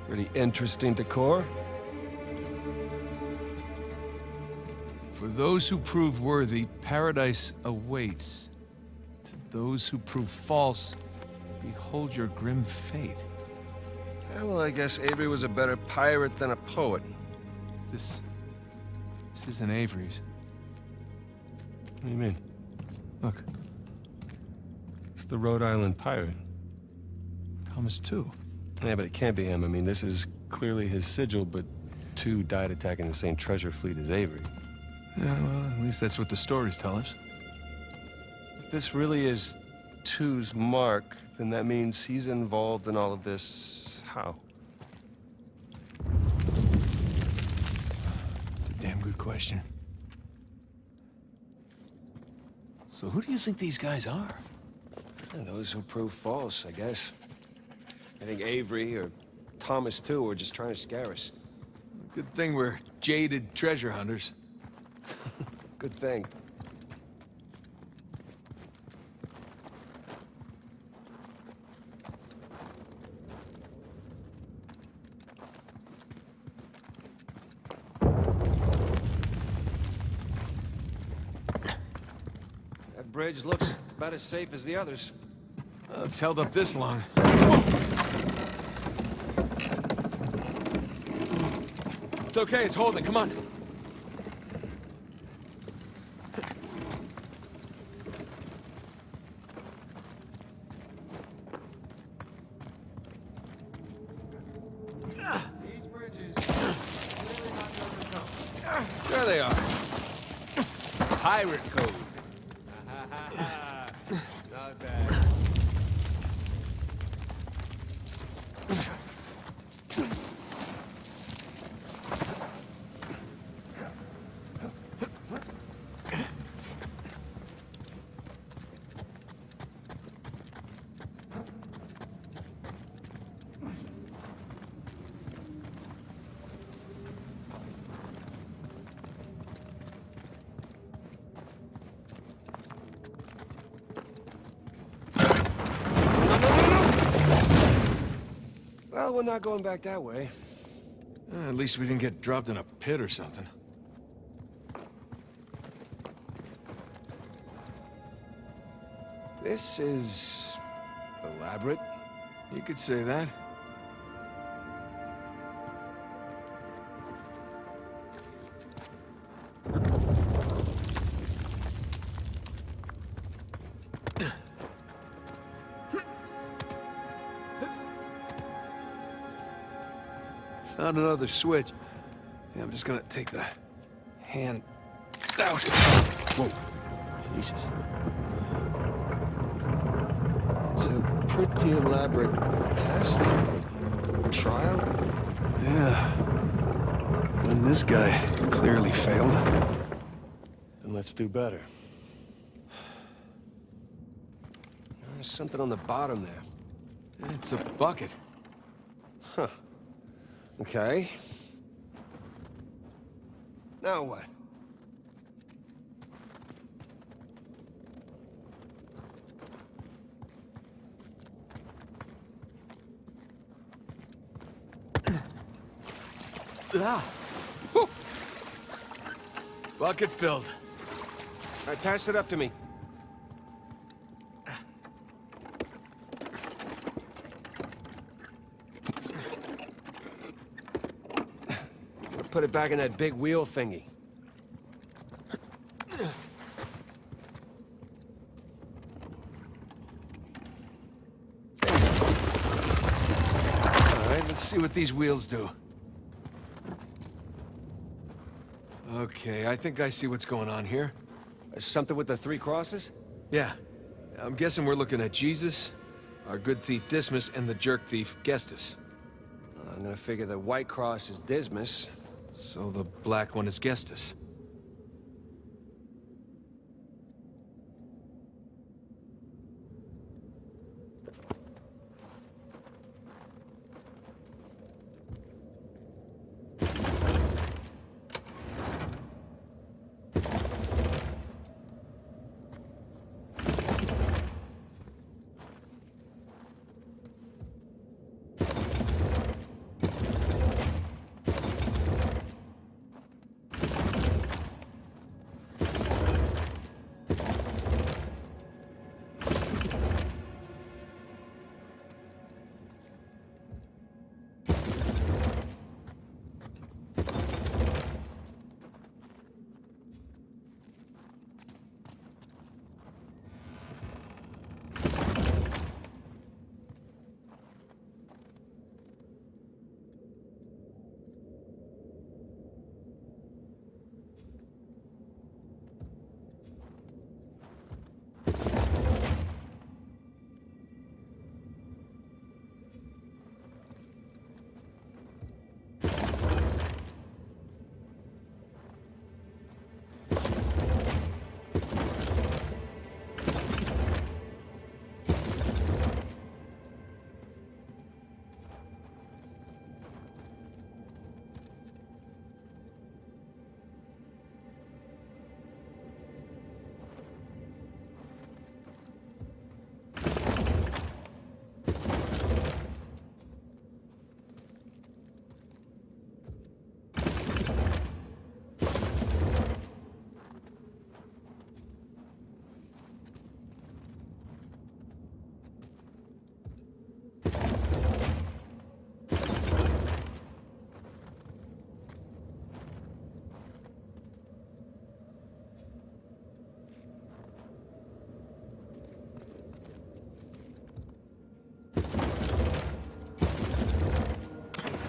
Pretty interesting decor. For those who prove worthy, paradise awaits. To those who prove false, behold your grim fate. Yeah, well, I guess Avery was a better pirate than a poet. This isn't Avery's. What do you mean? Look, It's the Rhode Island pirate. Thomas too. Yeah, but it can't be him. I mean, this is clearly his sigil, but two died attacking the same treasure fleet as Avery. Yeah, well, at least that's what the stories tell us. If this really is Two's mark, then that means he's involved in all of this. How? It's a damn good question. So who do you think these guys are? And those who prove false, I guess. I think Avery or Thomas too are just trying to scare us. Good thing we're jaded treasure hunters. Good thing. That bridge looks about as safe as the others. Well, it's held up this long. It's okay, it's holding, come on. These bridges really not to overcome. There they are. Pirate code. Not bad. Well, we're not going back that way. At least we didn't get dropped in a pit or something. This is elaborate. You could say that. Found another switch. Yeah, I'm just gonna take the hand out. Whoa. Jesus. It's a pretty elaborate test. Trial? Yeah. And this guy clearly failed. Then let's do better. There's something on the bottom there. It's a bucket. Huh. Okay. Now what? Ah. Whew. Bucket filled. All right, pass it up to me. Put it back in that big wheel thingy. All right, let's see what these wheels do. Okay, I think I see what's going on here. Something with the three crosses? Yeah. I'm guessing we're looking at Jesus, our good thief Dismas, and the jerk thief Gestus. I'm gonna figure the white cross is Dismas. So the black one is Gestus.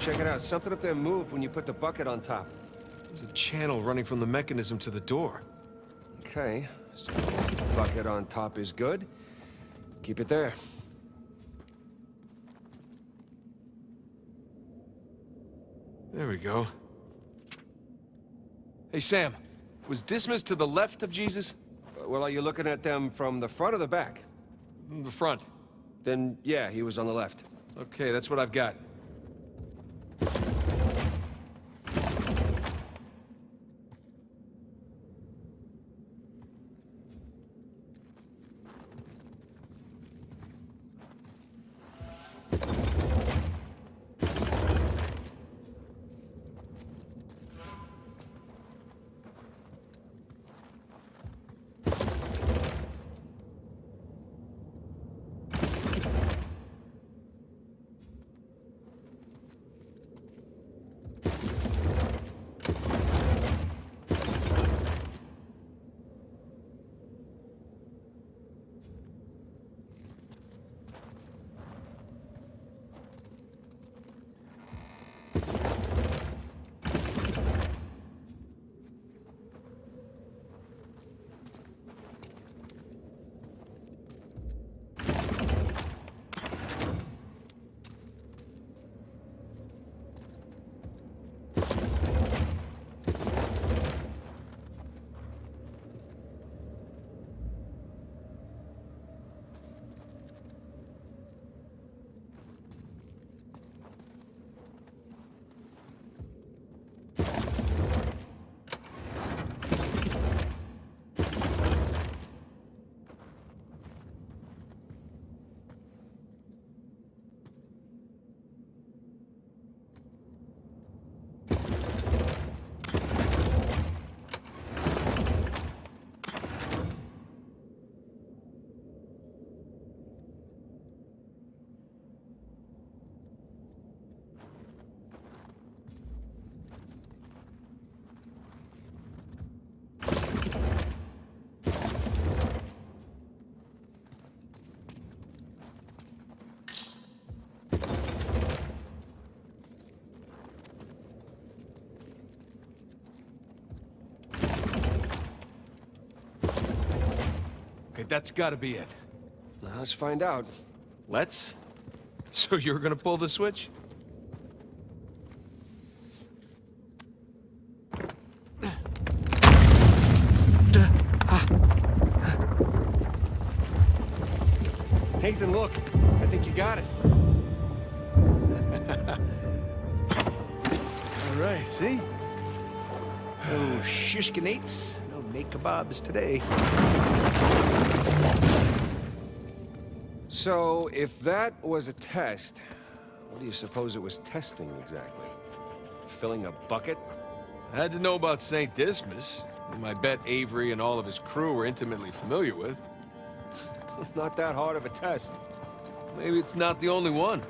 check it out. Something up there moved when you put the bucket on top. There's a channel running from the mechanism to the door. Okay, so bucket on top is good. Keep it there. There we go. Hey, Sam. Was Dismas to the left of Jesus? Well, are you looking at them from the front or the back? The front. Then, yeah, he was on the left. Okay, that's what I've got. Okay, that's gotta be it. Now, let's find out. Let's? So you're gonna pull the switch? Nathan, look. I think you got it. All right, see? Oh, shishkinates. No make kebabs today. So, if that was a test, what do you suppose it was testing exactly? Filling a bucket? I had to know about St. Dismas, whom I bet Avery and all of his crew were intimately familiar with. Not that hard of a test. Maybe it's not the only one.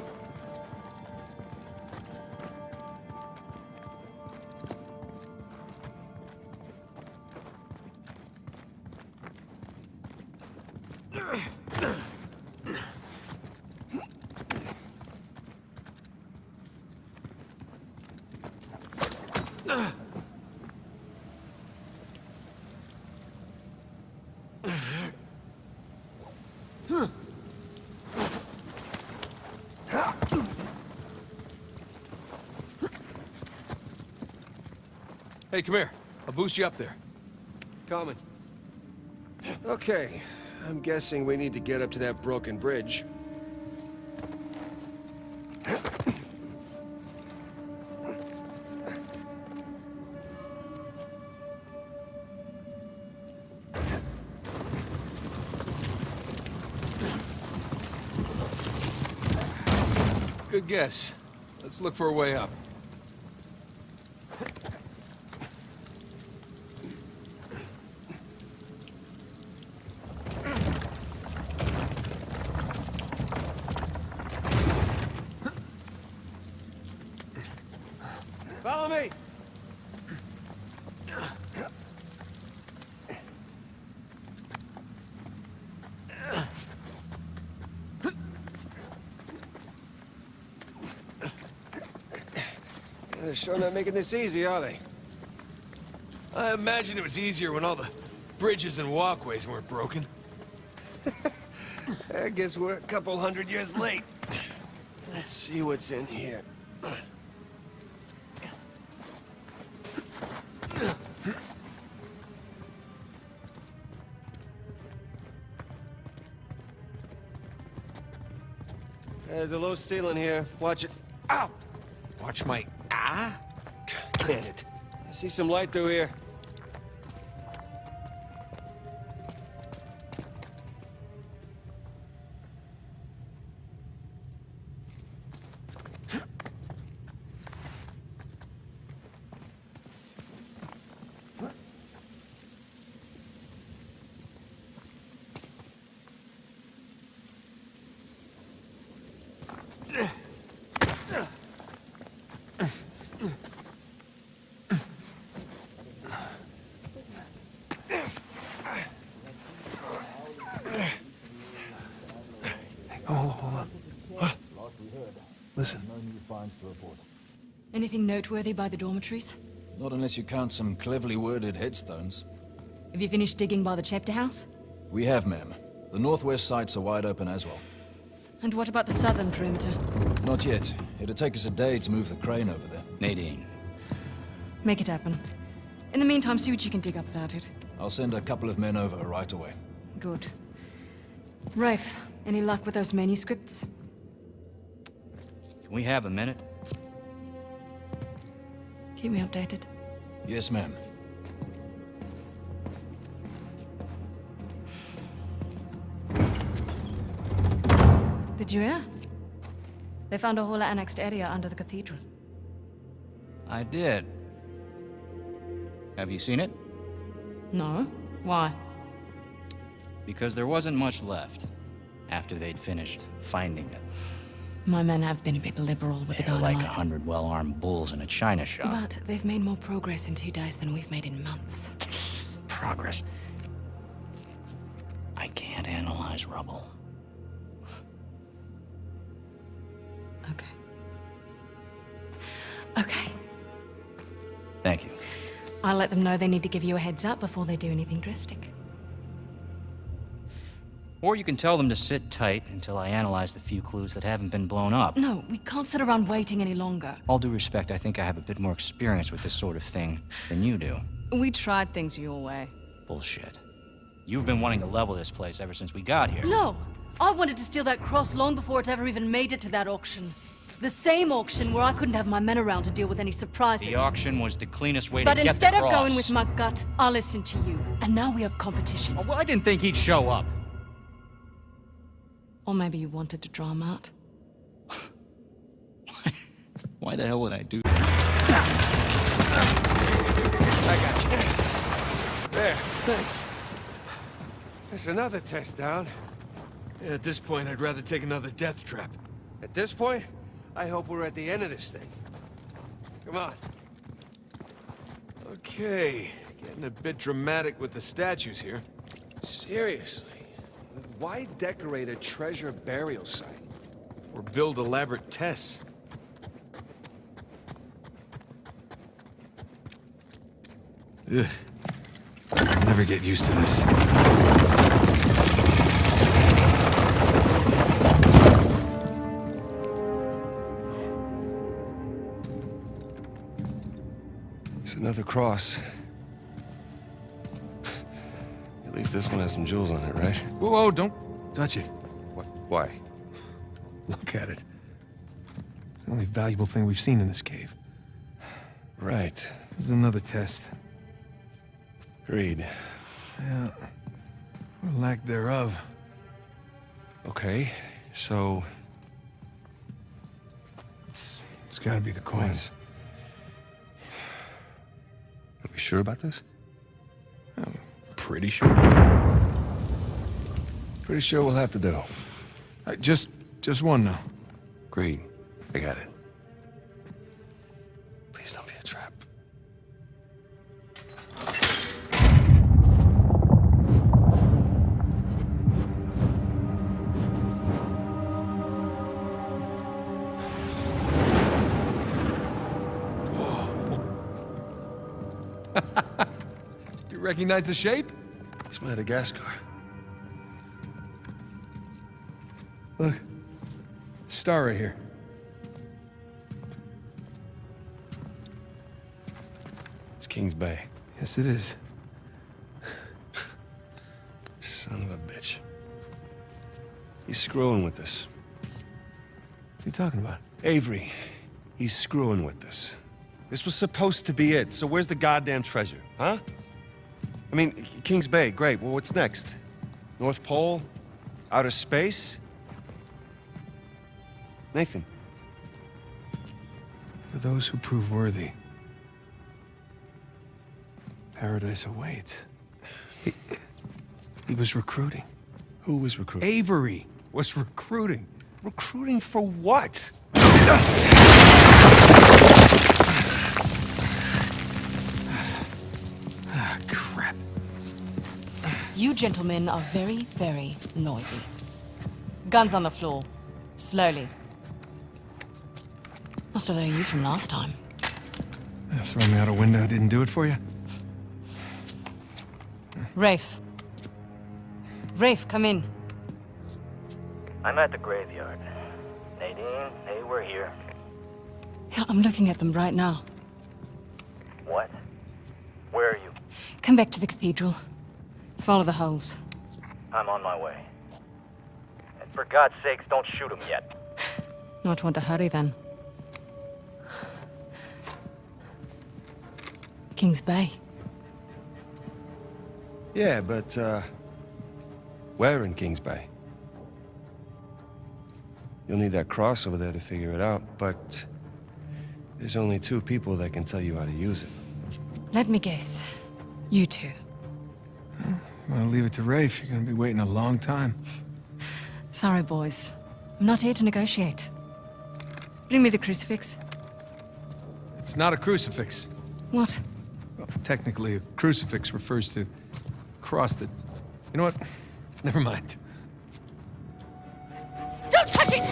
Hey, come here. I'll boost you up there. Coming. Okay, I'm guessing we need to get up to that broken bridge. Good guess. Let's look for a way up. Follow me! They're sure not making this easy, are they? I imagine it was easier when all the bridges and walkways weren't broken. I guess we're a couple hundred years late. Let's see what's in here. There's a low ceiling here. Watch it. Ow! Watch my... Can it? I see some light through here. Hold on. What? Listen. Anything noteworthy by the dormitories? Not unless you count some cleverly worded headstones. Have you finished digging by the chapter house? We have, ma'am. The northwest sites are wide open as well. And what about the southern perimeter? Not yet. It'll take us a day to move the crane over there. Nadine. Make it happen. In the meantime, see what you can dig up without it. I'll send a couple of men over right away. Good. Rafe, any luck with those manuscripts? Can we have a minute? Keep me updated. Yes, ma'am. Did you hear? They found a whole annexed area under the cathedral. I did. Have you seen it? No? Why? Because there wasn't much left after they'd finished finding it. My men have been a bit liberal with the They're like dynamite. 100 well-armed bulls in a china shop. But they've made more progress in 2 days than we've made in months. Progress. I can't analyze rubble. Okay. Okay. Thank you. I'll let them know they need to give you a heads up before they do anything drastic. Or you can tell them to sit tight until I analyze the few clues that haven't been blown up. No, we can't sit around waiting any longer. All due respect, I think I have a bit more experience with this sort of thing than you do. We tried things your way. Bullshit. You've been wanting to level this place ever since we got here. No! I wanted to steal that cross long before it ever even made it to that auction. The same auction where I couldn't have my men around to deal with any surprises. The auction was the cleanest way But to get the instead of cross. going with my gut, I'll listen to you. And now we have competition. Oh, well, I didn't think he'd show up. Or maybe you wanted to draw him out. Why the hell would I do that? I got you. There, thanks. There's another test down. Yeah, at this point, I'd rather take another death trap. At this point, I hope we're at the end of this thing. Come on. Okay, getting a bit dramatic with the statues here. Seriously, why decorate a treasure burial site? Or build elaborate tests. Ugh. I'll never get used to this. It's another cross. At least this one has some jewels on it, right? Whoa, whoa, don't touch it. What? Why? Look at it. It's the only valuable thing we've seen in this cave. Right. This is another test. Agreed. Yeah. Or lack thereof. Okay, so... It's gotta be the coins. Are we sure about this? I'm pretty sure. Pretty sure we'll have to do. Just one now. Agreed. I got it. Please don't be a trap. recognize the shape? It's Madagascar. Look. Star right here. It's Kings Bay. Yes, it is. Son of a bitch. He's screwing with us. What are you talking about? Avery, he's screwing with us. This was supposed to be it, so where's the goddamn treasure, huh? I mean, Kings Bay, great. Well, what's next? North Pole? Outer space? Nathan. For those who prove worthy, paradise awaits. He was recruiting. Who was recruiting? Avery was recruiting. Recruiting for what? Ah, crap. You gentlemen are very, very noisy. Guns on the floor. Slowly. Must have known you from last time. Throwing me out a window didn't do it for you? Rafe. Rafe, come in. I'm at the graveyard. Nadine, hey, we're here. Yeah, I'm looking at them right now. What? Where are you? Come back to the cathedral. Follow the holes. I'm on my way. And for God's sakes, don't shoot him yet. Not want to hurry then. Kings Bay. Yeah, but, where in Kings Bay? You'll need that cross over there to figure it out, but there's only 2 people that can tell you how to use it. Let me guess. You two. I'm gonna leave it to Rafe. You're gonna be waiting a long time. Sorry, boys. I'm not here to negotiate. Bring me the crucifix. It's not a crucifix. What? Well, technically, a crucifix refers to a cross that... You know what? Never mind. Don't touch it!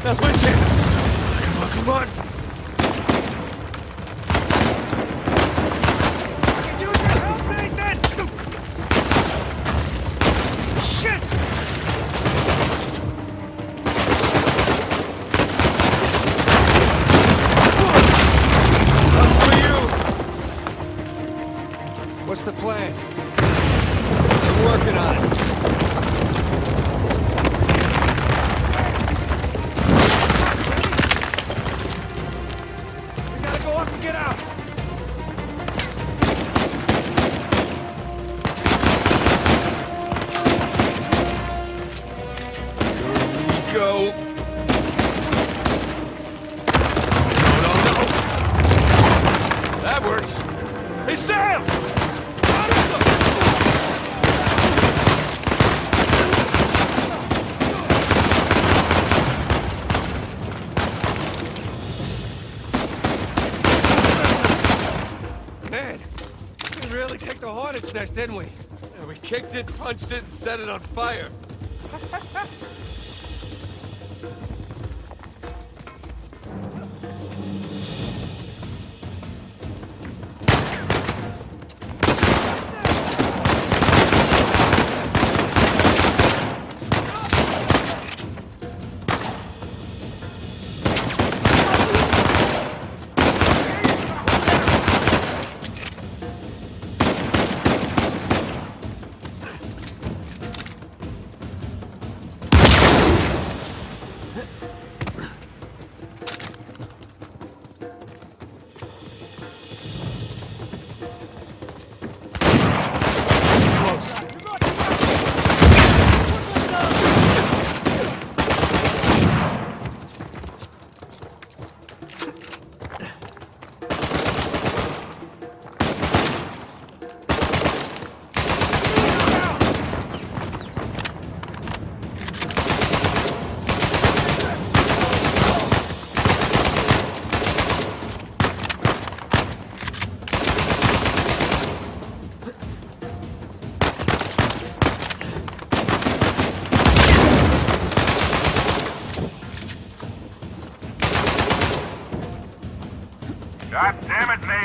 That's my chance. Come on, come on. Use your help, Nathan! Shit! That's for you. What's the plan? I'm working on it. Get out! Here we go. No. That works. Hey, Sam! Man, we really kicked the hornet's nest, didn't we? Yeah, we kicked it, punched it, and set it on fire.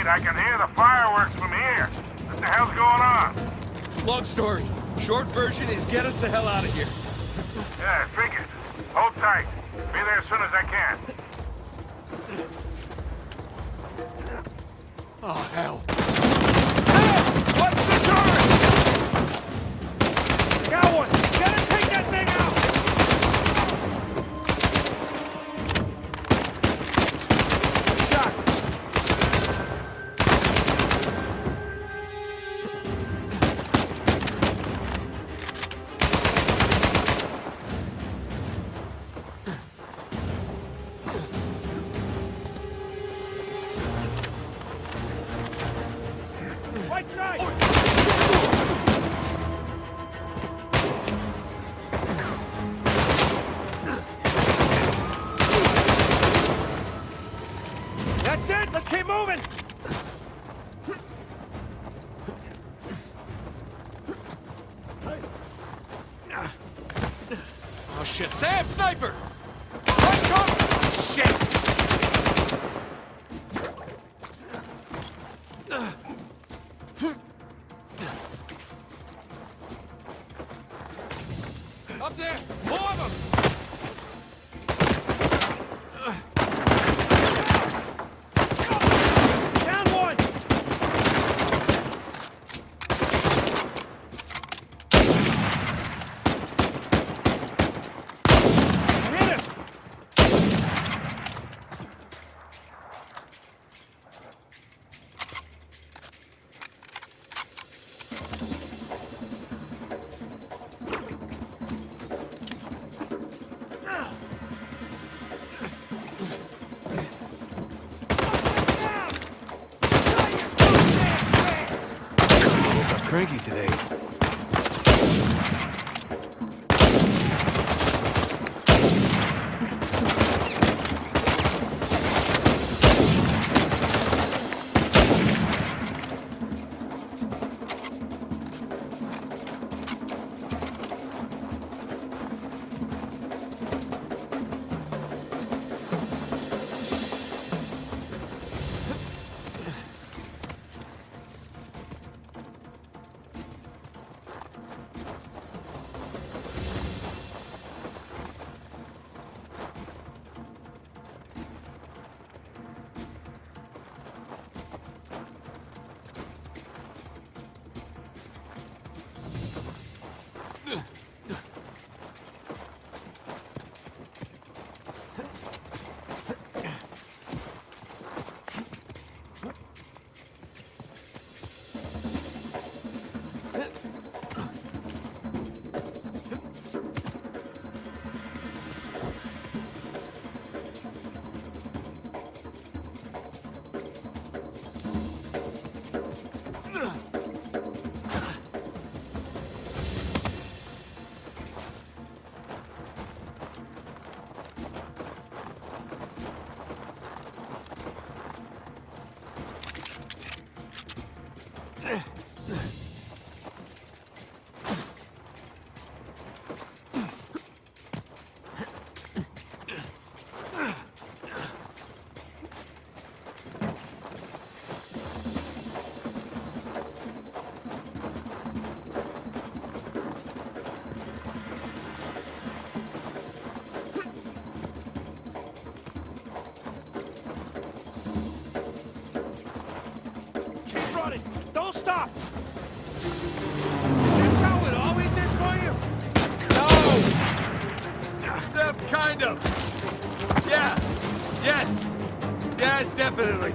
I can hear the fireworks from here. What the hell's going on? Long story. Short version is get us the hell out of here. Yeah, figured. Hold tight. Be there as soon as I can. Oh, hell. Hey! What's the turret? Got one! Gotta take that thing out! Shot! Right side! That's it! Let's keep moving! Oh shit, Sam! Sniper! Right cover! Shit! Up there! More of them! Down one! Hit him! Cranky today. Don't stop! Is this how it always is for you? No! Kind of. Yeah. Yes. Yes, definitely.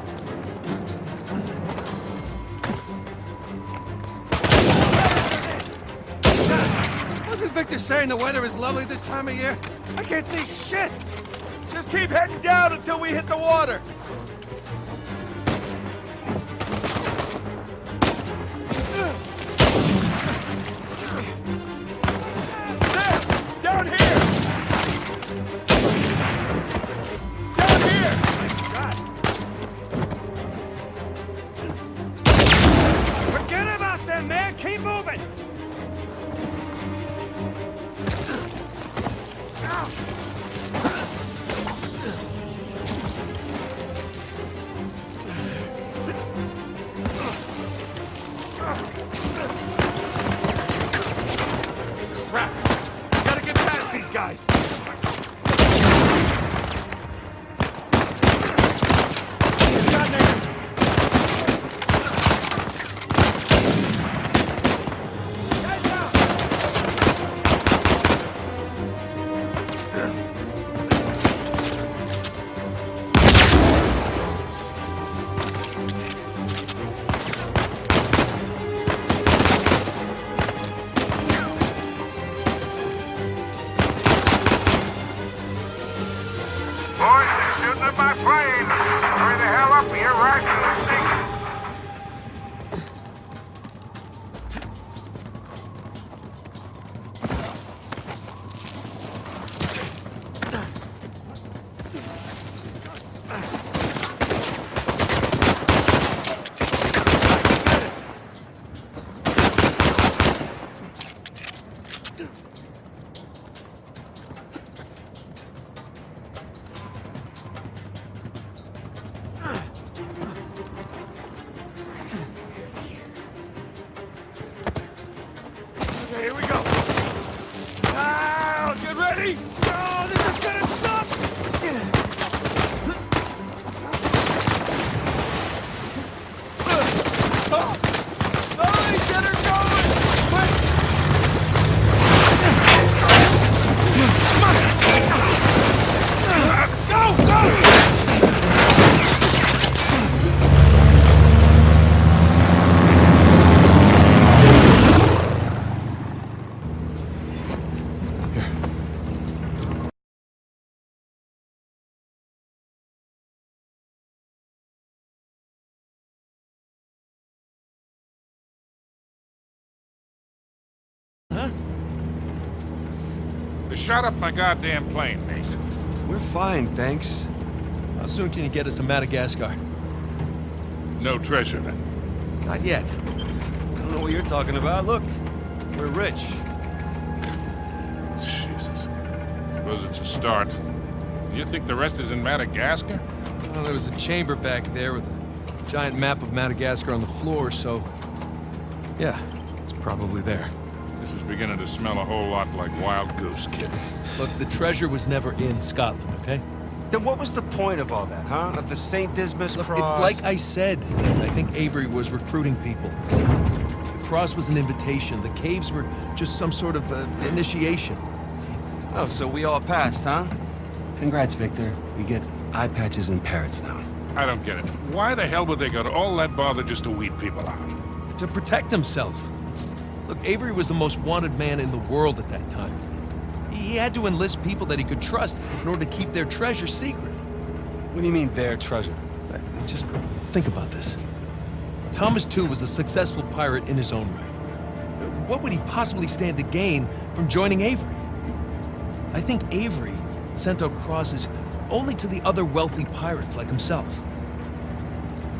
Wasn't Victor saying the weather is lovely this time of year? I can't see shit! Just keep heading down until we hit the water! Down here! Down here! God. Forget about them, man! Keep moving! Ow. here we go. Now, get ready. Oh, this is gonna suck. Hurry, get her going! Quick! Come on! Go! Go! They shot up my goddamn plane, Nate. We're fine, thanks. How soon can you get us to Madagascar? No treasure, then. Not yet. I don't know what you're talking about. Look, we're rich. Jesus. Suppose it's a start. You think the rest is in Madagascar? Well, there was a chamber back there with a giant map of Madagascar on the floor, so... yeah, it's probably there. This is beginning to smell a whole lot like Wild Goose, kid. Look, the treasure was never in Scotland, okay? Then what was the point of all that, huh? Of the St. Dismas Look, cross? it's like I said. I think Avery was recruiting people. The cross was an invitation. The caves were just some sort of initiation. Oh, so we all passed, huh? Congrats, Victor. We get eye patches and parrots now. I don't get it. Why the hell would they go to all that bother just to weed people out? To protect himself. Look, Avery was the most wanted man in the world at that time. He had to enlist people that he could trust in order to keep their treasure secret. What do you mean, their treasure? Just think about this. Thomas, too, was a successful pirate in his own right. What would he possibly stand to gain from joining Avery? I think Avery sent out crosses only to the other wealthy pirates like himself.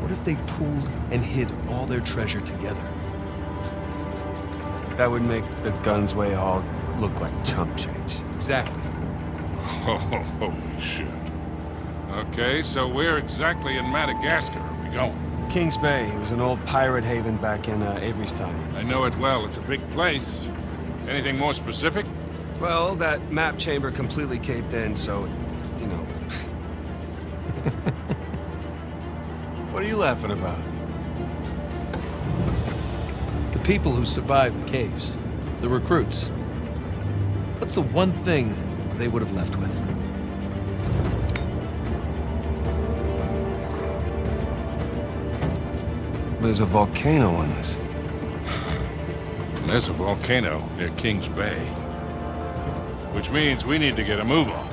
What if they pooled and hid all their treasure together? That would make the Gunsway haul look like chump change. Exactly. Oh, holy shit. Okay, so where exactly in Madagascar are we going? Kings Bay. It was an old pirate haven back in Avery's time. I know it well. It's a big place. Anything more specific? Well, that map chamber completely caved in, so, you know. What are you laughing about? The people who survived the caves, the recruits. What's the one thing they would have left with? There's a volcano on this. There's a volcano near Kings Bay. Which means we need to get a move on.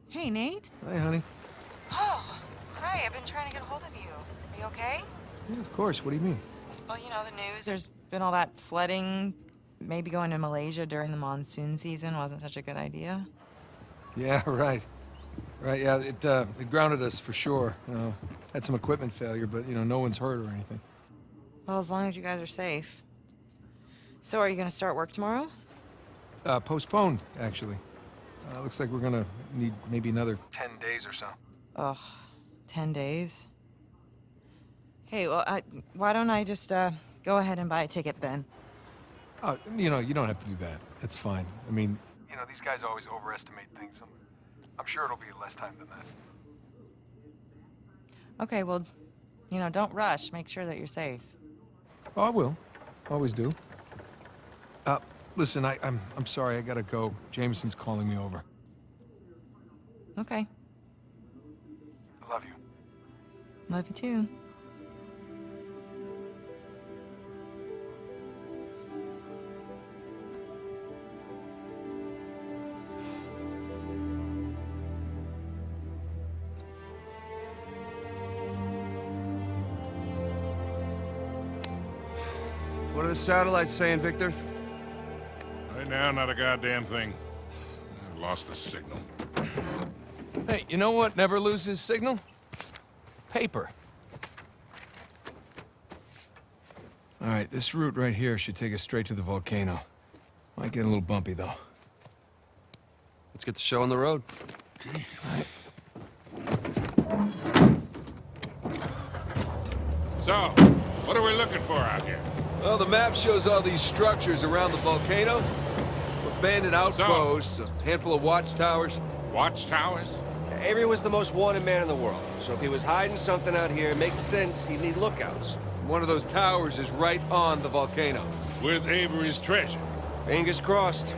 Hey, Nate. Hi, honey. Oh, hi. I've been trying to get a hold of you. Are you okay? Yeah, of course. What do you mean? Well, you know, the news. There's been all that flooding. Maybe going to Malaysia during the monsoon season wasn't such a good idea. Yeah, right. Right, yeah, it grounded us for sure. You know, had some equipment failure, but, you know, no one's hurt or anything. Well, as long as you guys are safe. So are you going to start work tomorrow? Postponed, actually. Looks like we're gonna need maybe another 10 days or so. Ugh, 10 days? Hey, well, why don't I just, go ahead and buy a ticket then? Oh, you know, you don't have to do that. It's fine. I mean, you know, these guys always overestimate things. I'm sure it'll be less time than that. Okay, well, you know, don't rush. Make sure that you're safe. Oh, I will. Always do. Listen, I'm sorry. I gotta go. Jameson's calling me over. Okay. I love you. Love you too. What are the satellites saying, Victor? Right now, not a goddamn thing. I lost the signal. Hey, you know what never loses signal? Paper. All right, this route right here should take us straight to the volcano. Might get a little bumpy, though. Let's get the show on the road. So, what are we looking for out here? Well, the map shows all these structures around the volcano. Abandoned outposts, a handful of watchtowers. Watchtowers? Avery was the most wanted man in the world, so if he was hiding something out here, it makes sense he'd need lookouts. One of those towers is right on the volcano. With Avery's treasure. Fingers crossed.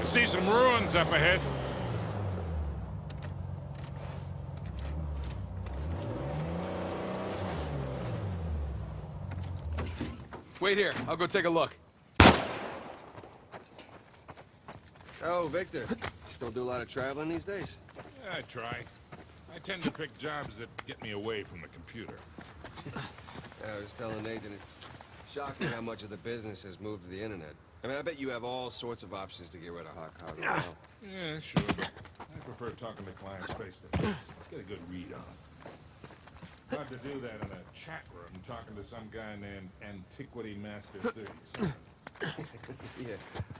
I see some ruins up ahead. Wait here, I'll go take a look. Oh, Victor, you still do a lot of traveling these days? I try. I tend to pick jobs that get me away from the computer. I was telling Nathan, it's shocking how much of the business has moved to the internet. I mean, I bet you have all sorts of options to get rid of hot cotton now. Yeah, sure, but I prefer talking to clients face to face. Get a good read on them. Hard to do that in a chat room talking to some guy named Antiquity Master 37. Yeah,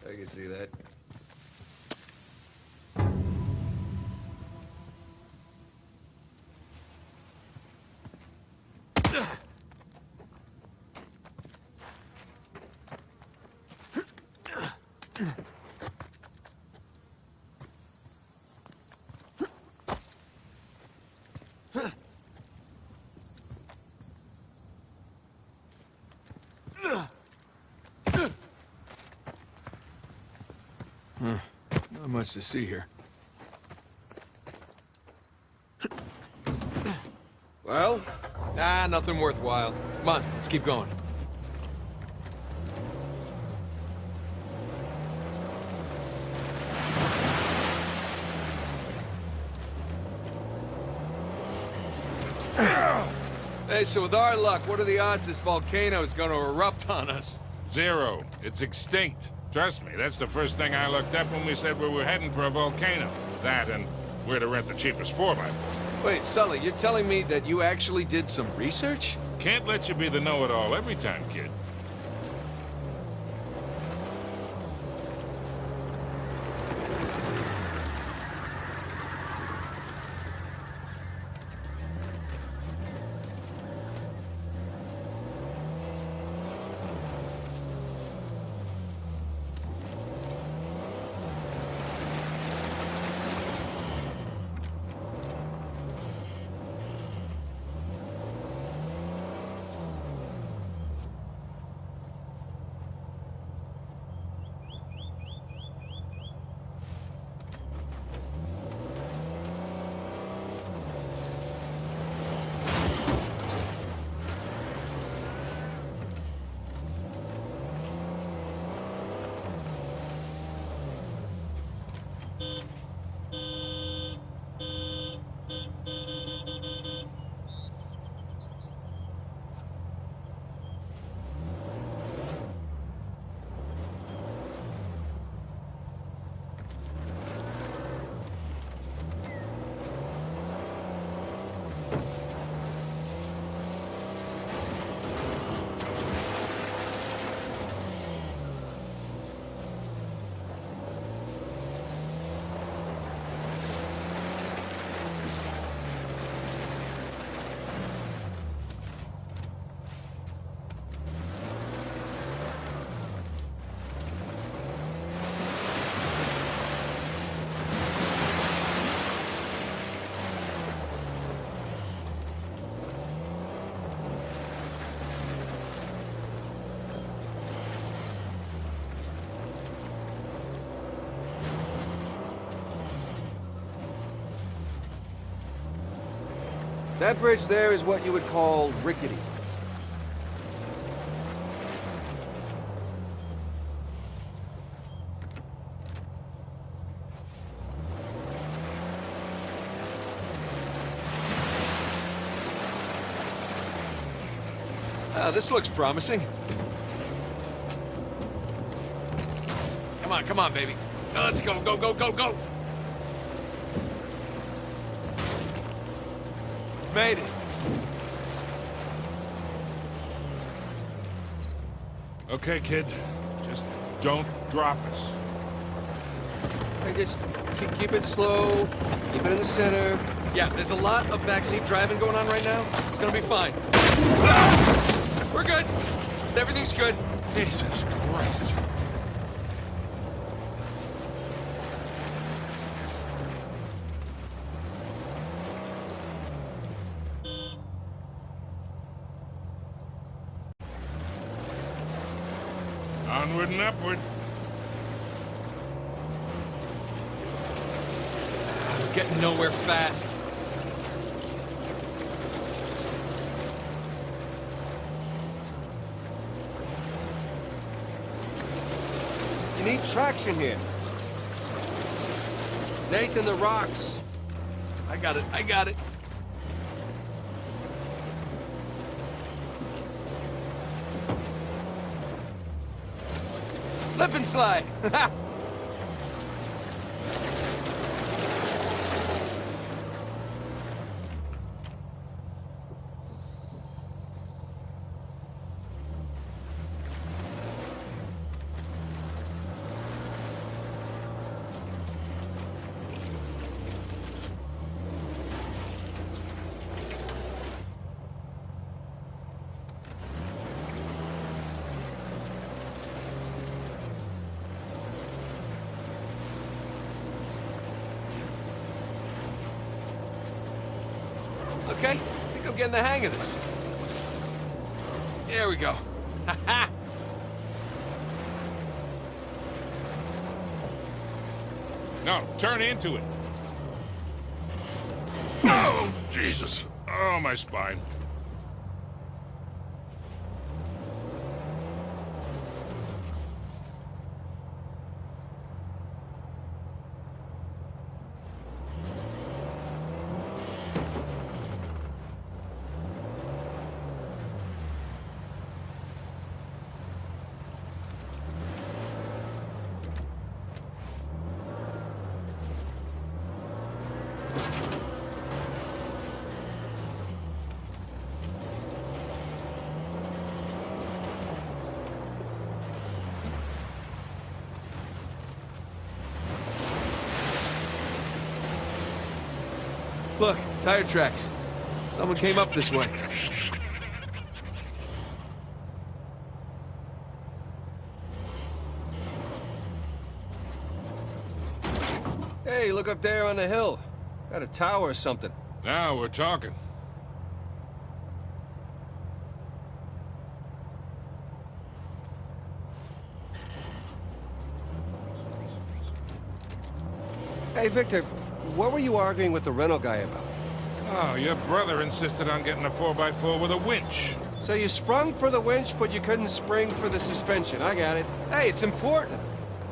I can see that. Not much to see here. Well? Nah, nothing worthwhile. Come on, let's keep going. Hey, so with our luck, what are the odds this volcano is going to erupt on us? 0. It's extinct. Trust me, that's the first thing I looked up when we said we were heading for a volcano. That and where to rent the cheapest 4x4. Wait, Sully, you're telling me that you actually did some research? Can't let you be the know-it-all every time, kid. That bridge there is what you would call rickety. This looks promising. Come on, baby. Let's go, go, go, go, go! Made it. Okay, kid. Just don't drop us. Hey, just keep it slow. Keep it in the center. Yeah, there's a lot of backseat driving going on right now. It's gonna be fine. We're good. Everything's good. Jesus Christ. Onward and upward. We're getting nowhere fast. You need traction here. Nathan, the rocks. I got it, I got it. Slip and slide. Okay, I think I'm getting the hang of this. There we go. No, turn into it. Oh, Jesus. Oh, my spine. Look, tire tracks. Someone came up this way. Hey, look up there on the hill. Got a tower or something. Now we're talking. Hey, Victor, what were you arguing with the rental guy about? Oh, your brother insisted on getting a 4x4 with a winch. So you sprung for the winch, but you couldn't spring for the suspension. I got it. Hey, it's important.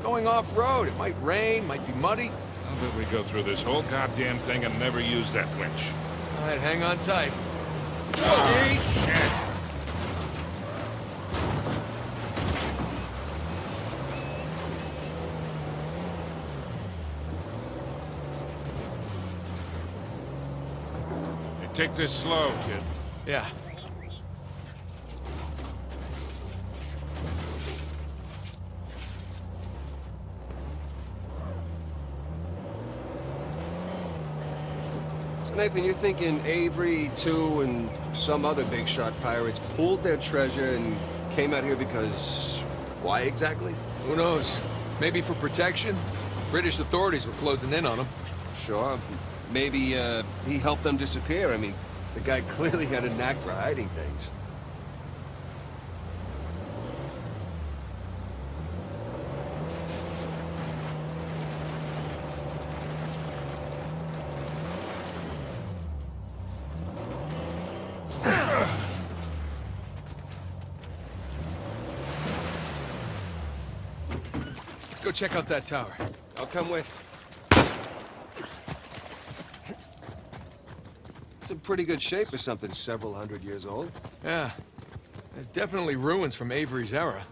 Going off-road, it might rain, might be muddy. How about we go through this whole goddamn thing and never use that winch? All right, hang on tight. Oh, shit. Hey, take this slow, kid. Yeah. Nathan, you're thinking Avery, too, and some other big shot pirates pulled their treasure and came out here because... why exactly? Who knows? Maybe for protection? British authorities were closing in on them. Sure. Maybe, he helped them disappear. I mean, the guy clearly had a knack for hiding things. Let's go check out that tower. I'll come with. It's in pretty good shape for something several hundred years old. Yeah. There's definitely ruins from Avery's era.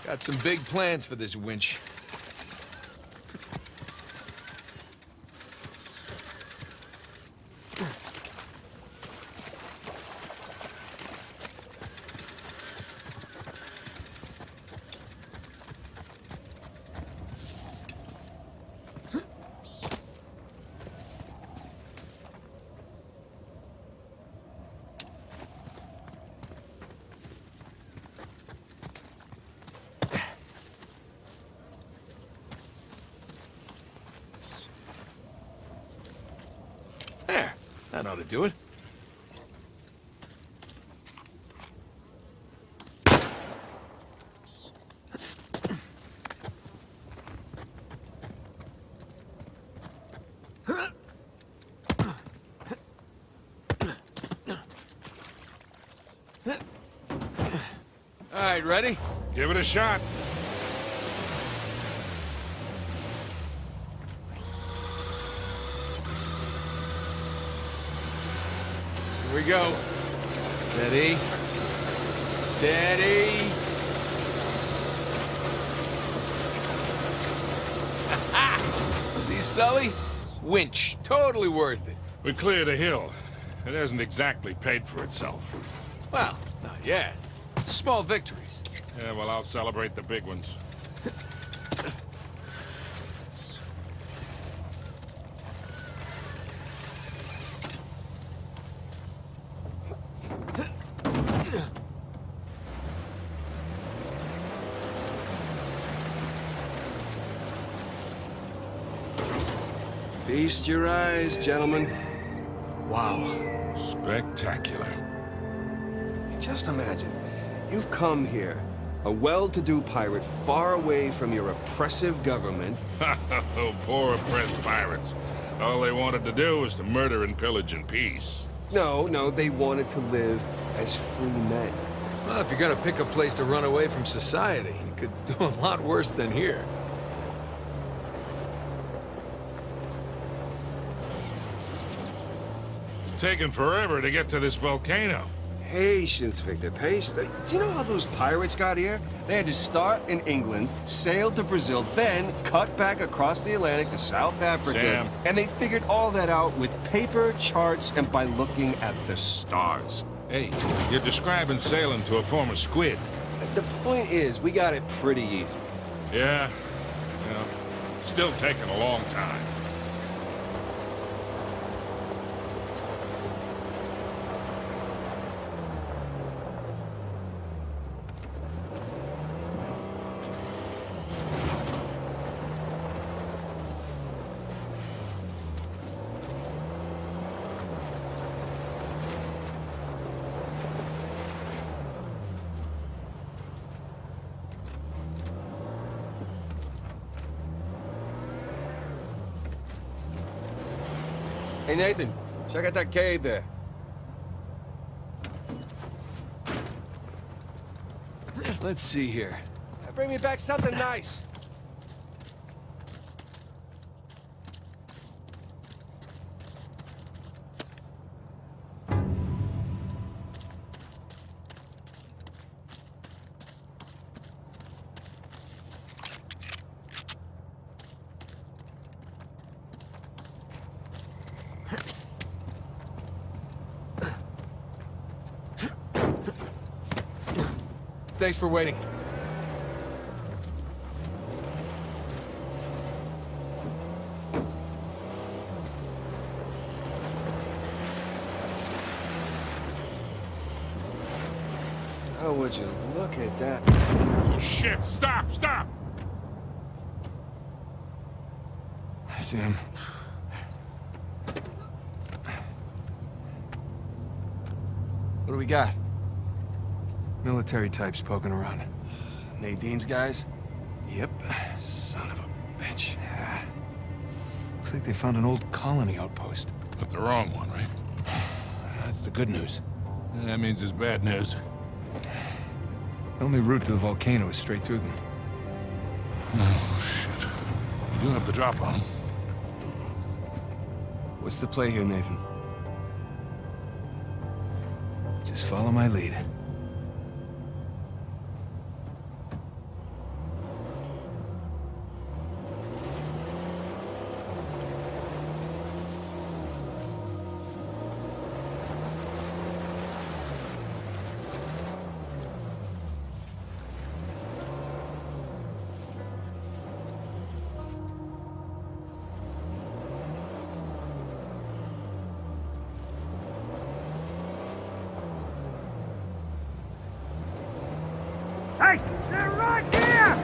Got some big plans for this winch. There, that ought to do it. All right, ready? Give it a shot. Here we go. Steady. Steady. See, Sully? Winch. Totally worth it. We cleared a hill. It hasn't exactly paid for itself. Well, not yet. Small victories. Yeah, well, I'll celebrate the big ones. Feast your eyes, gentlemen. Wow. Spectacular. Just imagine, you've come here, a well-to-do pirate far away from your oppressive government. Oh, poor oppressed pirates. All they wanted to do was to murder and pillage in peace. No, they wanted to live as free men. Well, if you're gonna pick a place to run away from society, you could do a lot worse than here. It's taken forever to get to this volcano. Patience, Victor, patience. Do you know how those pirates got here? They had to start in England, sail to Brazil, then cut back across the Atlantic to South Africa. Sam. And they figured all that out with paper, charts, and by looking at the stars. Hey, you're describing sailing to a former squid. The point is, we got it pretty easy. Yeah, still taking a long time. Hey, Nathan, check out that cave there. Let's see here. Bring me back something nice. Thanks for waiting. Oh, would you look at that? Oh, shit! Stop! I see him. What do we got? Military types poking around. Nadine's guys? Yep. Son of a bitch. Yeah. Looks like they found an old colony outpost. But the wrong one, right? That's the good news. That means it's bad news. The only route to the volcano is straight through them. Oh, shit. You do have the drop on them. What's the play here, Nathan? Just follow my lead. Hey! They're right here!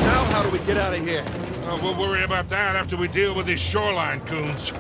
Now how do we get out of here? Oh, we'll worry about that after we deal with these shoreline coons.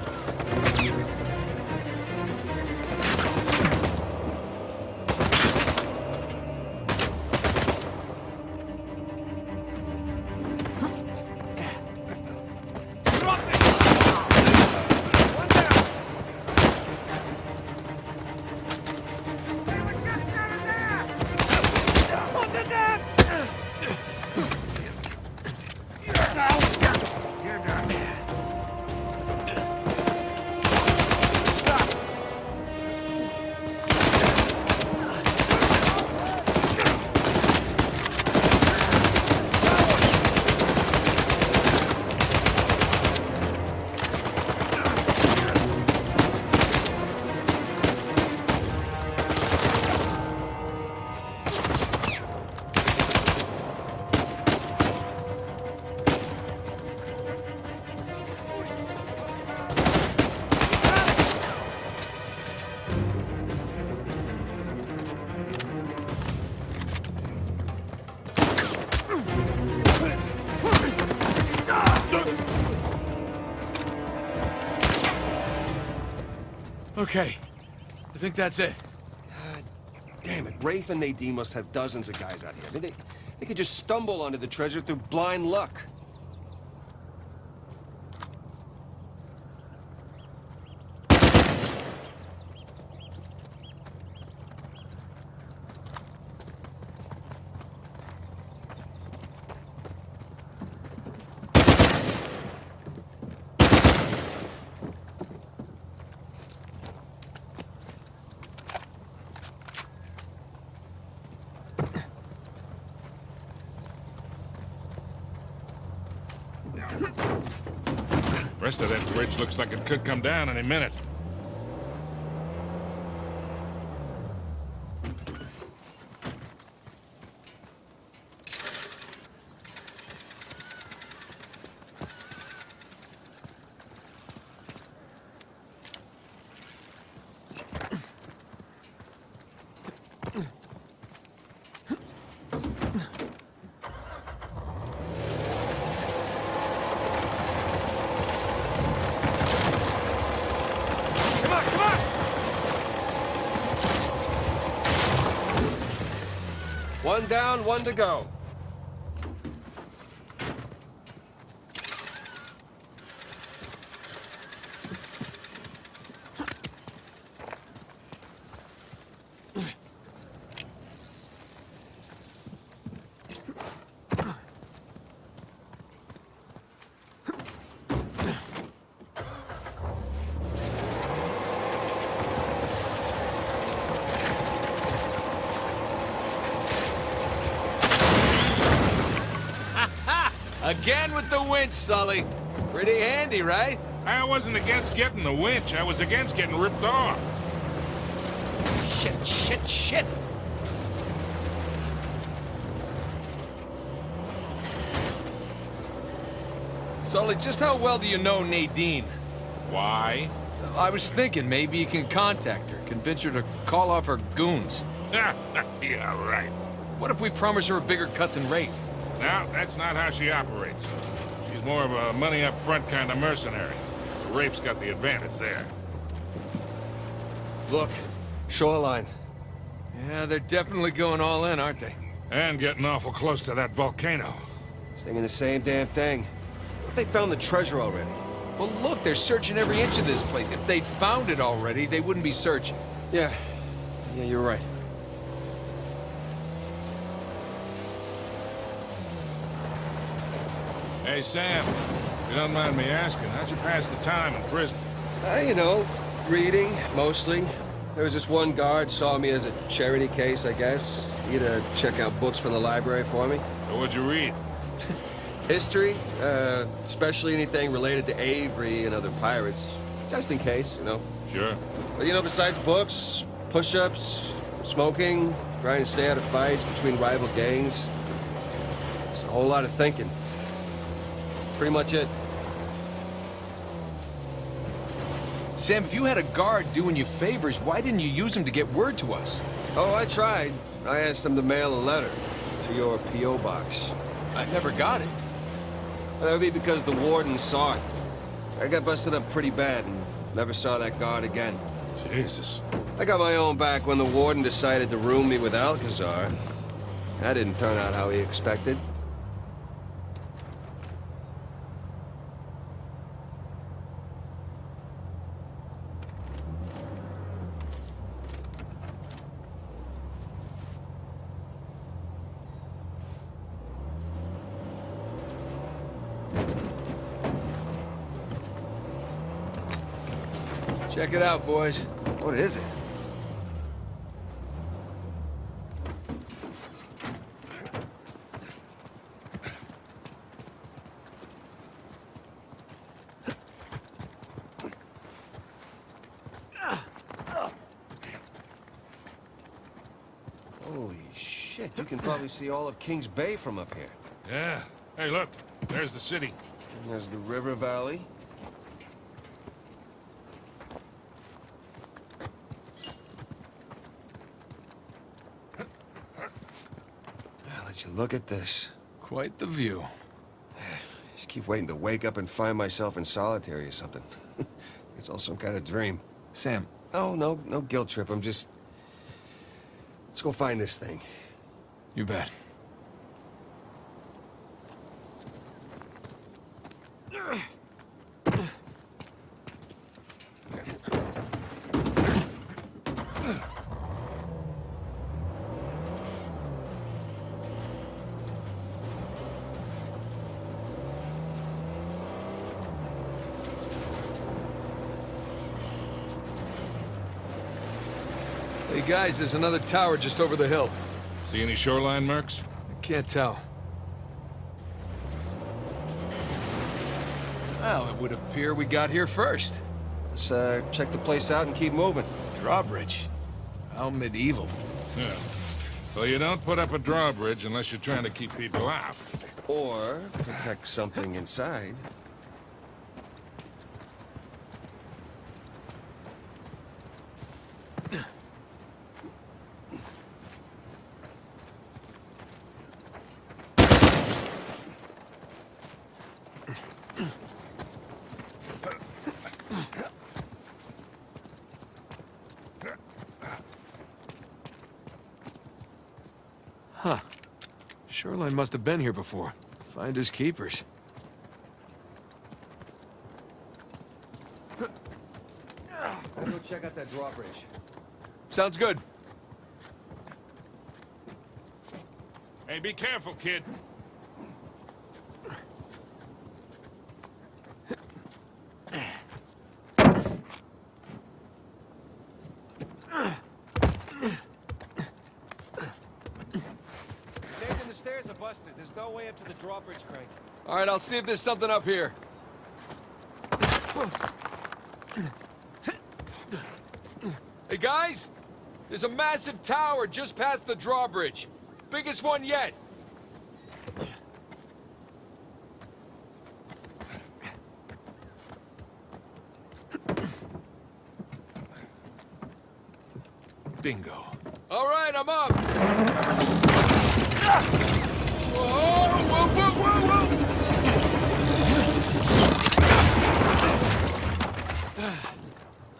Okay. I think that's it. Damn it, Rafe and Nadine must have dozens of guys out here. I mean, they could just stumble onto the treasure through blind luck. Rest of that bridge looks like it could come down any minute. One down, one to go. Again with the winch, Sully. Pretty handy, right? I wasn't against getting the winch. I was against getting ripped off. Shit. Sully, just how well do you know Nadine? Why? I was thinking maybe you can contact her, convince her to call off her goons. Yeah, right. What if we promise her a bigger cut than Rafe? No, that's not how she operates. She's more of a money-up-front kind of mercenary. Rafe's got the advantage there. Look, shoreline. Yeah, they're definitely going all in, aren't they? And getting awful close to that volcano. Thinking the same damn thing. What if they found the treasure already? Well, look, they're searching every inch of this place. If they'd found it already, they wouldn't be searching. Yeah, you're right. Hey, Sam, if you don't mind me asking, how'd you pass the time in prison? You know, reading, mostly. There was this one guard saw me as a charity case, I guess. He'd check out books from the library for me. So what'd you read? History, especially anything related to Avery and other pirates. Just in case, you know. Sure. But, you know, besides books, push-ups, smoking, trying to stay out of fights between rival gangs, it's a whole lot of thinking. Pretty much it. Sam, if you had a guard doing you favors, why didn't you use him to get word to us? Oh, I tried. I asked them to mail a letter to your P.O. box. I never got it. That would be because the warden saw it. I got busted up pretty bad and never saw that guard again. Jesus. I got my own back when the warden decided to room me with Alcazar. That didn't turn out how he expected. Check it out, boys. What is it? Holy shit, you can probably see all of Kings Bay from up here. Yeah. Hey, look. There's the city. And there's the river valley. Let you look at this. Quite the view. Just keep waiting to wake up and find myself in solitary or something. It's all some kind of dream. Sam. No guilt trip. I'm just... Let's go find this thing. You bet. Hey guys, there's another tower just over the hill. See any shoreline mercs? I can't tell. Well, it would appear we got here first. Let's check the place out and keep moving. Drawbridge. How medieval. Yeah. Well, you don't put up a drawbridge unless you're trying to keep people out. Or protect something inside. Huh. Shoreline must have been here before. Finders keepers. I'll go check out that drawbridge. Sounds good. Hey, be careful, kid. Nathan, the stairs are busted. There's no way up to the drawbridge, Craig. All right, I'll see if there's something up here. Hey, guys! There's a massive tower just past the drawbridge. Biggest one yet. Bingo. All right, I'm up. Whoa, whoa, whoa, whoa,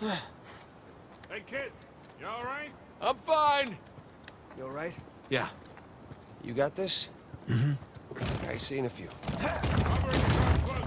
whoa! Hey, kid. You all right? I'm fine. You all right? Yeah. You got this? Mm-hmm. All right, see you in a few. Cover it, come close.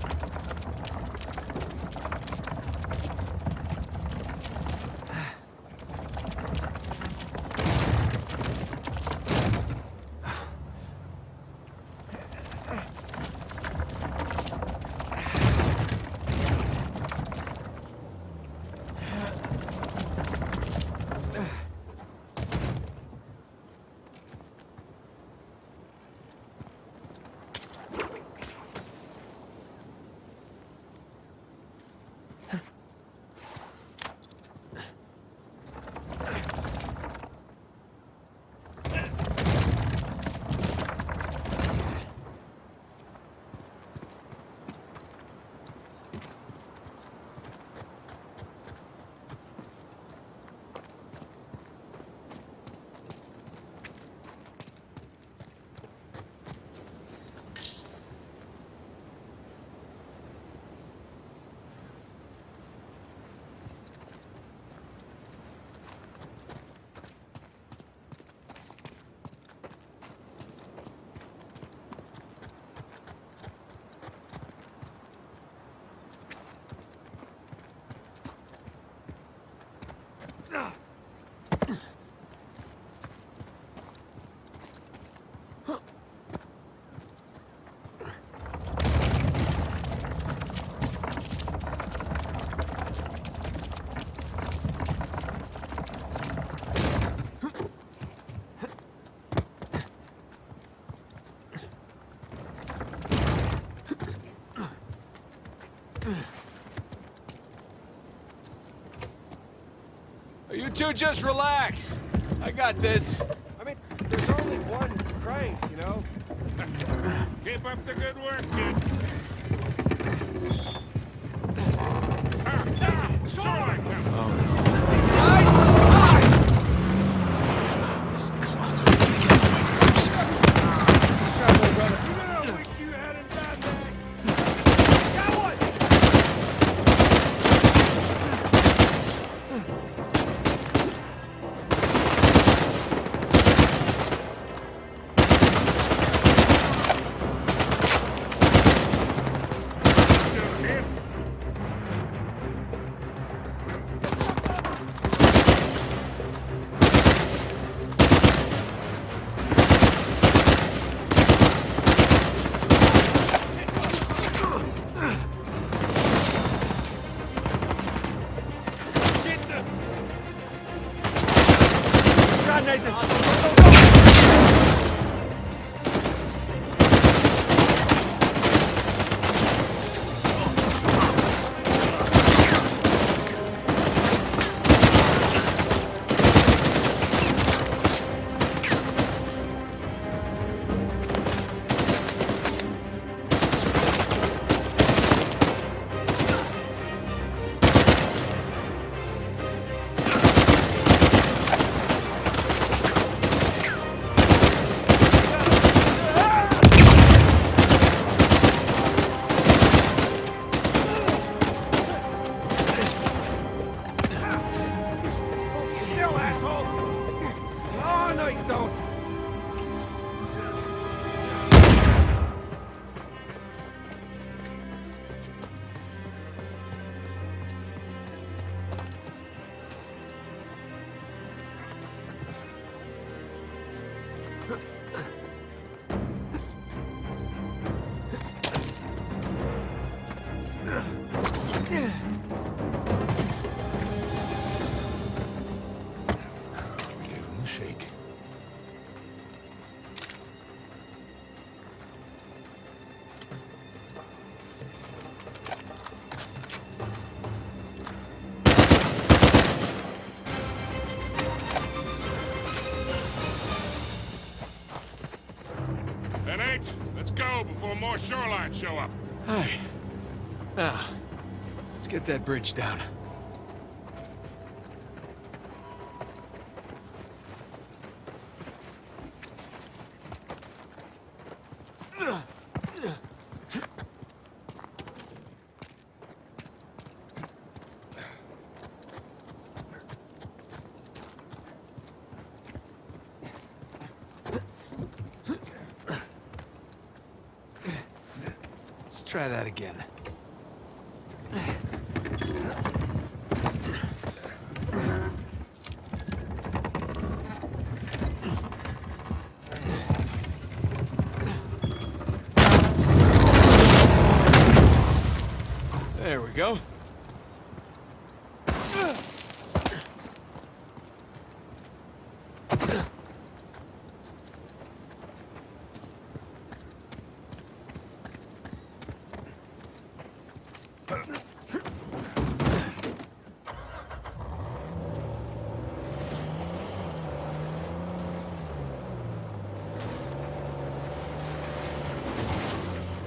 You two just relax. I got this. I mean, there's only one crank, you know? Keep up the good work, kid. Shoreline camera. Shake. Then 8, let's go before more shorelines show up. Hey. Now, let's get that bridge down. try that again. There we go.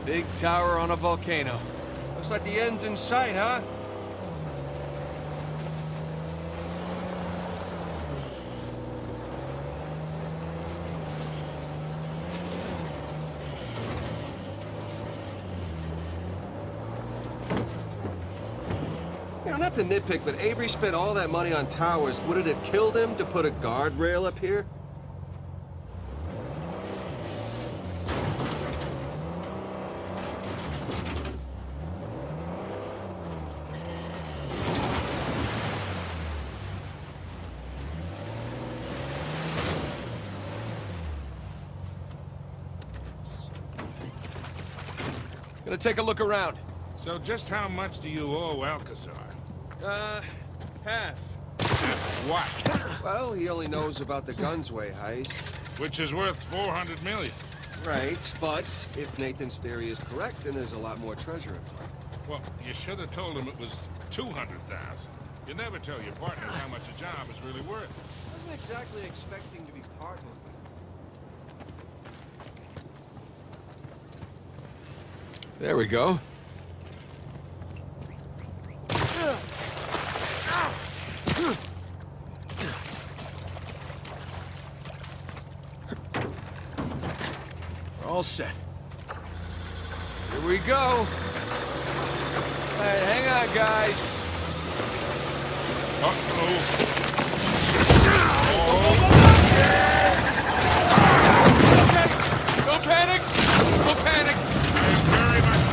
Big tower on a volcano. Looks like the end's in sight, huh? You know, not to nitpick, but Avery spent all that money on towers. Would it have killed him to put a guardrail up here? Gonna take a look around. So just how much do you owe Alcazar? Half. What? Well, he only knows about the Gunsway heist. Which is worth 400 million. Right, but if Nathan's theory is correct, then there's a lot more treasure in play. Well, you should have told him it was 200,000. You never tell your partners how much a job is really worth. I wasn't exactly expecting to be partnered with. There we go. We're all set. Here we go. All right, hang on, guys. Uh-oh. Don't panic! Don't panic! I'm very much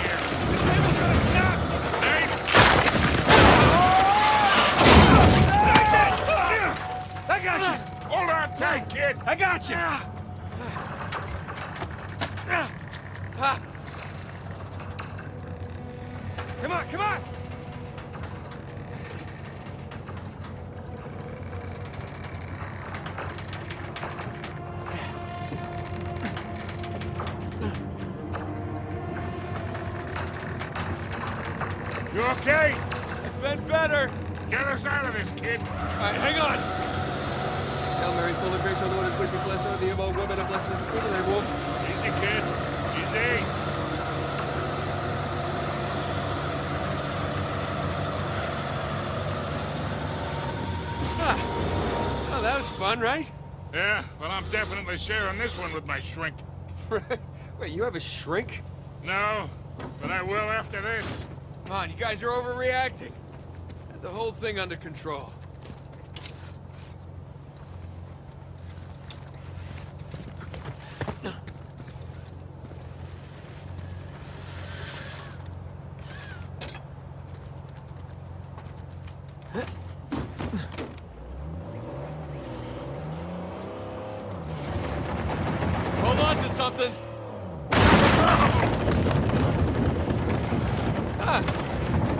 here. The table's gonna snap! Nate! I got you! Hold on tight, kid! I got you! Come on, come on! You okay? Been better. Get us out of this, kid. All right, hang on. Hail Mary, full of grace, the Lord is with you, blessed are you among women, and blessed is the fruit of thy womb. Easy, kid. Easy. Oh, that was fun, right? Yeah, well, I'm definitely sharing this one with my shrink. Wait, you have a shrink? No, but I will after this. Come on, you guys are overreacting. Had the whole thing under control. Hold on to something.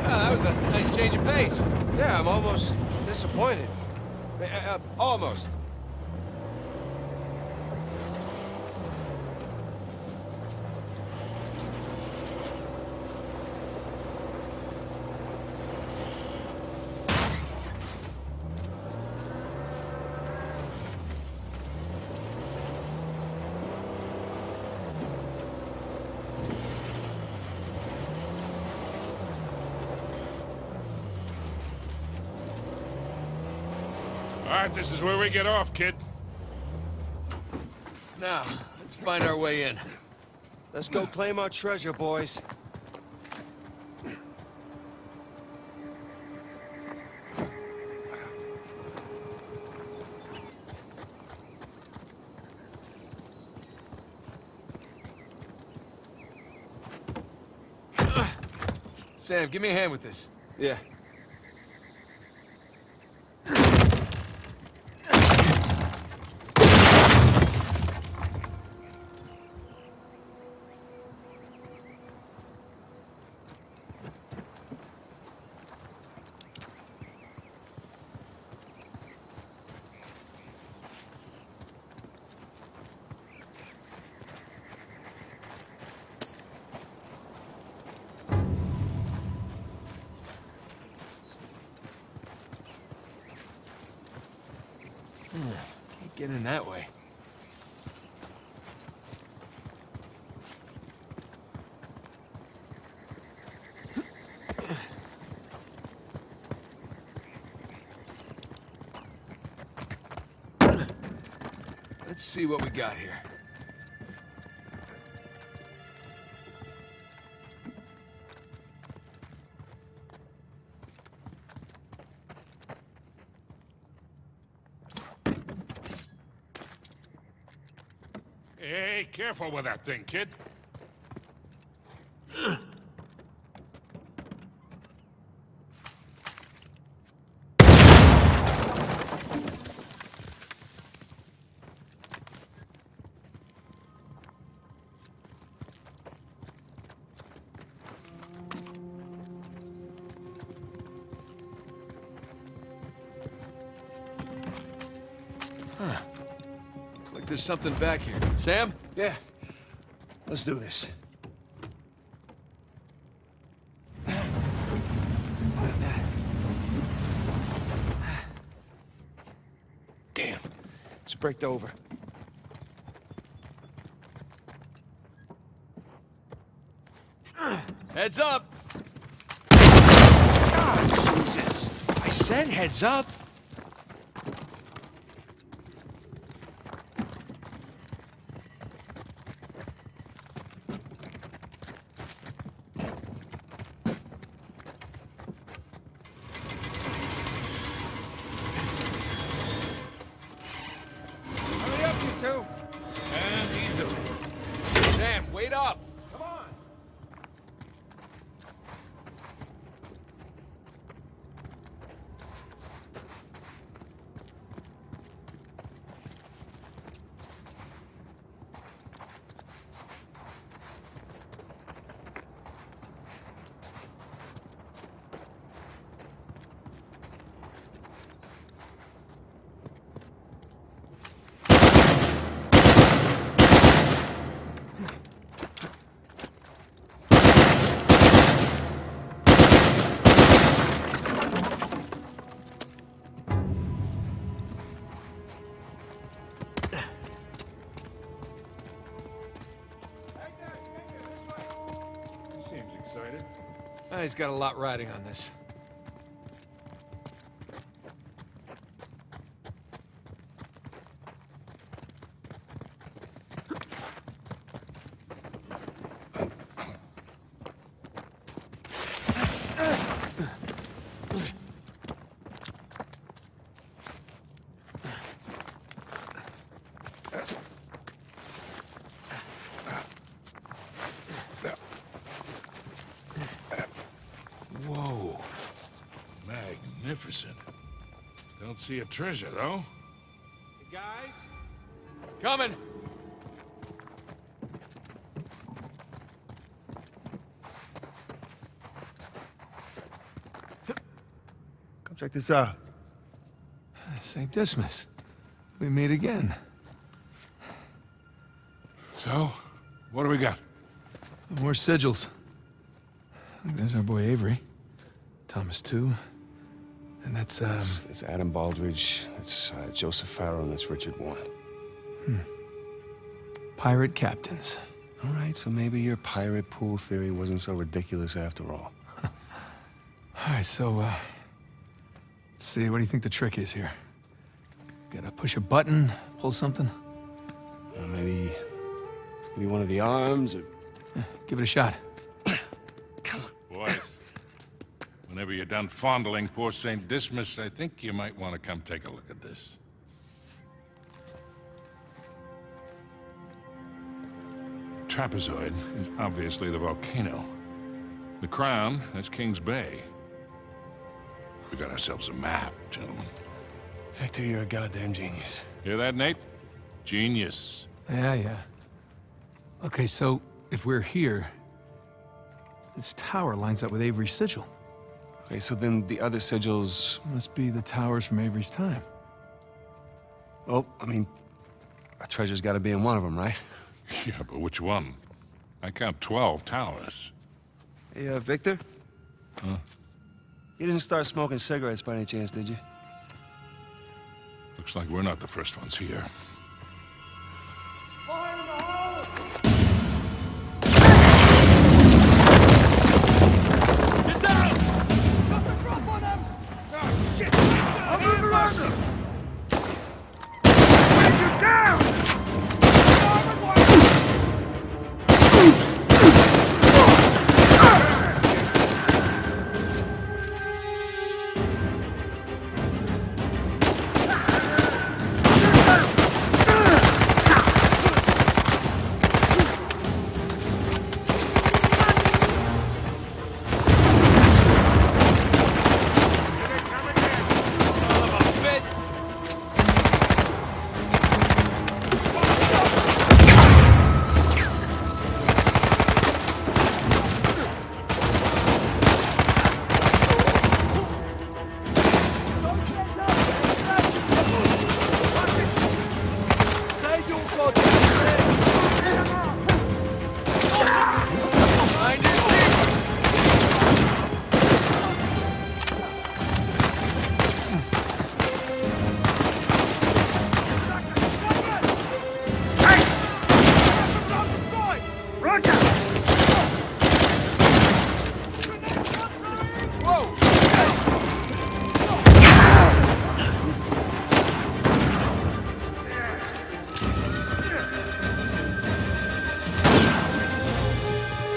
That was a nice change of pace. Yeah, I'm almost disappointed. Almost. All right, this is where we get off, kid. Now, let's find our way in. Let's go claim our treasure, boys. Sam, give me a hand with this. Yeah. Can't get in that way. Let's see what we got here. Hey, careful with that thing, kid. Looks like there's something back here. Sam? Yeah. Let's do this. Damn. It's braked over. Heads up! Ah, Jesus! I said heads up! Hurry up, you two. And easily. Sam, wait up! Come on. He seems excited. He's got a lot riding on this. Whoa. Magnificent. Don't see a treasure, though. Hey, guys? Coming! Come check this out. St. Dismas. We meet again. So, what do we got? More sigils. There's our boy Avery. Thomas, too. And that's, It's Adam Baldridge, it's Joseph Farrow, and it's Richard Warren. pirate captains. All right, so maybe your pirate pool theory wasn't so ridiculous after all. All right, so, let's see. What do you think the trick is here? Gotta push a button, pull something? Maybe one of the arms, or... Yeah, give it a shot. Boys, whenever you're done fondling poor St. Dismas, I think you might want to come take a look at this. Trapezoid is obviously the volcano. The Crown, that's Kings Bay. We got ourselves a map, gentlemen. Victor, you're a goddamn genius. Hear that, Nate? Genius. Yeah. Okay, so if we're here, this tower lines up with Avery's sigil. Okay, so then the other sigils... Must be the towers from Avery's time. Well, I mean, our treasure's got to be in one of them, right? Yeah, but which one? I count 12 towers. Hey, Victor? Huh? You didn't start smoking cigarettes by any chance, did you? Looks like we're not the first ones here. Fire in the hole! Get down! Got the drop on them! Oh, shit! I'll move around them! Take you down!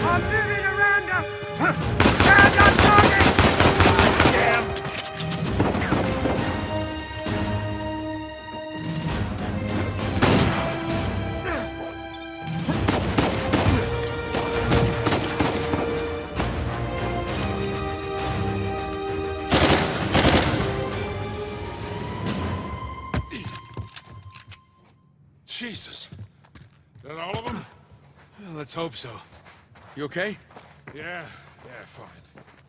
I'm moving around them! Stand on target! Damn! Jesus. Is that all of them? Well, let's hope so. You okay? Yeah, fine.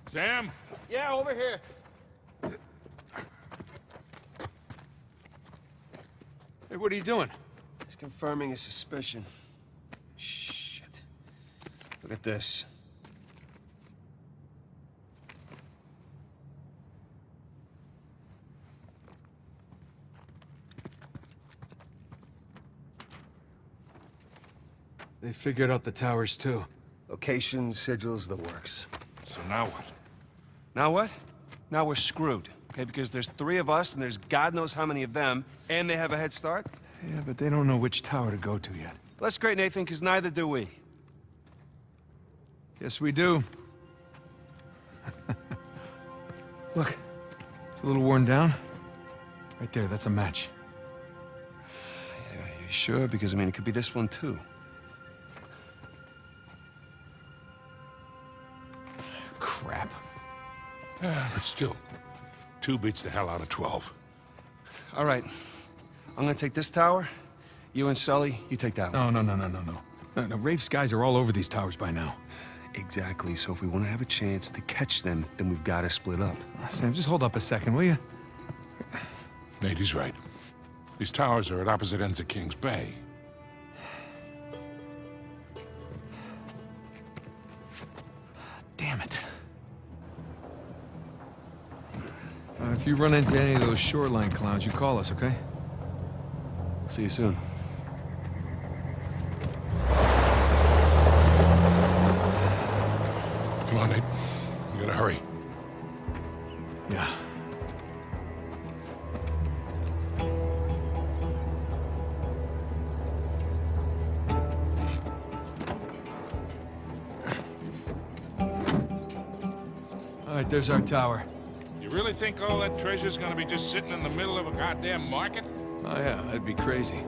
Sam? Yeah, over here. Hey, what are you doing? He's confirming a suspicion. Shit. Look at this. They figured out the towers, too. Locations, sigils, the works. So now what? Now what? Now we're screwed, okay? Because there's 3 of us, and there's God knows how many of them, and they have a head start. Yeah, but they don't know which tower to go to yet. That's great, Nathan, because neither do we. Yes, we do. Look, it's a little worn down. Right there, that's a match. Yeah, you sure? Because, I mean, it could be this one, too. Crap. But still, 2 beats the hell out of 12. All right. I'm gonna take this tower. You and Sully, you take that one. No, Rafe's guys are all over these towers by now. Exactly. So if we want to have a chance to catch them, then we've got to split up. Sam, just hold up a second, will you? Nate, he's right. These towers are at opposite ends of Kings Bay. Damn it. If you run into any of those shoreline clowns, you call us, okay? See you soon. Come on, Nate. We gotta hurry. Yeah. All right, there's our tower. You really think all that treasure's gonna be just sitting in the middle of a goddamn market? Oh yeah, that'd be crazy.